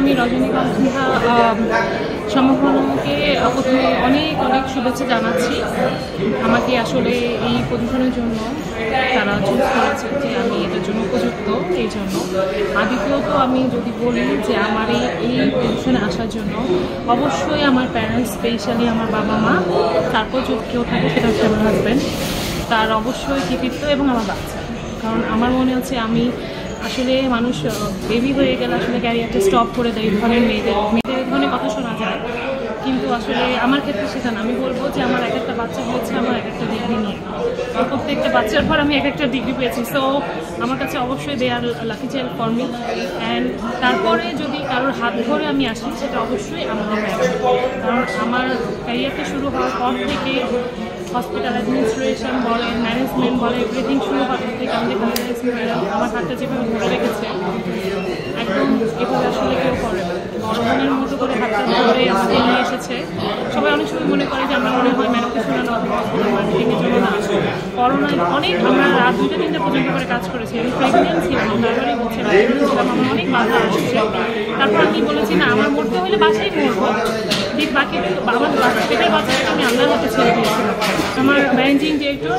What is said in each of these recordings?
আমি রজনীগন্ধা সমগ্রকে প্রথমে অনেক অনেক শুভেচ্ছা জানাচ্ছি। আমাকে আসলে এই পজিশনের জন্য তারা চুজ করেছে যে আমি এটার জন্য উপযুক্ত, এই জন্য। আর দ্বিতীয়ত আমি যদি বলি যে আমার এই পজিশনে আসার জন্য অবশ্যই আমার প্যারেন্টস, স্পেশালি আমার বাবা মা, তারপর যদি কেউ থাকে সেটা হচ্ছে আমার হাজব্যান্ড, তার অবশ্যই কৃতিত্ব এবং আমার বাচ্চা। কারণ আমার মনে হচ্ছে আমি আসলে মানুষ বেবি হয়ে গেলে আসলে ক্যারিয়ারটা স্টপ করে দেয়। এই ধরনের মেয়েদের এই ধরনের কথা শোনা যায়, কিন্তু আসলে আমার ক্ষেত্রে সেটা না। আমি বলবো যে আমার এক একটা বাচ্চা হয়েছে আমার এক একটা ডিগ্রি নিয়ে, প্রত্যেকটা বাচ্চার পর আমি এক একটা ডিগ্রি পেয়েছি। সো আমার কাছে অবশ্যই they are lucky child for me. And তারপরে যদি কারোর হাত ধরে আমি আসি সেটা অবশ্যই আমার ম্যাডাম। কারণ আমার ক্যারিয়ারটা শুরু হওয়ার পর থেকে হসপিটাল অ্যাডমিনিস্ট্রেশন বলে, ম্যানেজমেন্ট বলে, এভরিথিং শুরু হওয়ার থেকে আমাদের ম্যাডাম আমার হাতটা যেভাবে ধরে রেখেছে, একদম এভাবে আসলে কেউ করে না। বড় বোনের মতো করে হাতটা ধরে আমাকে নিয়ে এসেছে। সবাই অনেক সময় মনে করে যে আমরা মনে হয় ম্যাডামকে শোনানো হসপিটাল মার্কেটিংয়ের জন্য না। করোনায় অনেক আমরা রাত 2টা-3টা পর্যন্ত করে কাজ করেছি। আমি প্রেগনেন্ট ছিলাম, তারপরেই হচ্ছে ছিলাম, আমার অনেক বাধা আসছে। তারপর আমি বলেছি না, আমার মরতে হলে বাসায় মরবো, বাকি আমার পেটের বাচ্চাটাকে আমি আল্লাহর হাতে ছেড়ে দিয়েছিলাম। আমার managing director,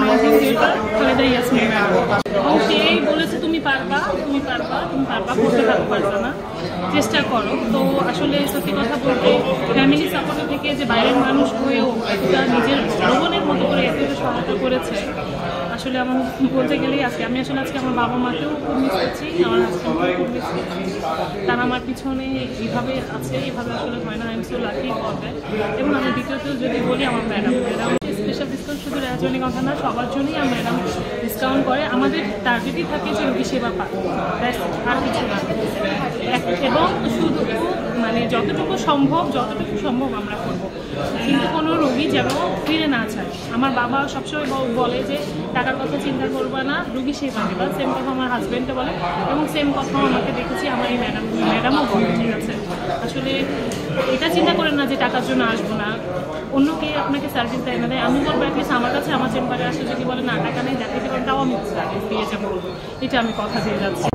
managing director Khaleda Yasmin madam, এবং সেই বলেছে তুমি পারবা, তুমি পারবা, তুমি পারবা, করতে থাকো, পারবা না, চেষ্টা করো। তো আসলে সত্যি কথা বলতে ফ্যামিলি সাপোর্ট থেকে যে বাইরের মানুষ হয়েও একটা নিজের ভগবানের মতো করে এত সহায়তা করেছে, আসলে আমার বলতে গেলেই আছে। আমি আসলে আজকে আমার বাবা মাকেও খুব মিস করছি, আমার হাজব্যান্ডকেও খুব মিস করছি। তারা আমার পিছনে এইভাবে আছে, এইভাবে আসলে হয় না। I am so lucky for that. এবং আমি দ্বিতীয়ত যদি বলি আমার ম্যাডাম স্পেশাল ডিসকাউন্ট শুধু রজনীগন্ধা না, সবার জন্যই আমার ম্যাডাম ডিসকাউন্ট করে। আমাদের টার্গেটই থাকে যে রোগী সেবা পায়, আর কিছু না। এবং শুধু মানে যতটুকু সম্ভব আমরা করব, কিন্তু কোনো রোগী যেন ফিরে না চায়। আমার বাবা সবসময় বলে যে টাকার কথা চিন্তা করবা না, রোগী সেবা দেবা। সেম কথা আমার হাজব্যান্ডে বলে, এবং সেম কথাও আমাকে দেখেছি আমার এই ম্যাডামও বলে। ঠিক আছে, আসলে এটা চিন্তা করেন না যে টাকার জন্য আসবো না, অন্য কে আপনাকে সার্ভিস দেয় না দেয়। আমি বলবো অ্যাটলিস্ট আমার কাছে আমার চেম্বারে আসে যদি বলে না টাকা নেই দেখাতে পারেন, তাও আমি সার্ভিস দিয়ে যাবো। এটা আমি কথা দিয়ে যাচ্ছি।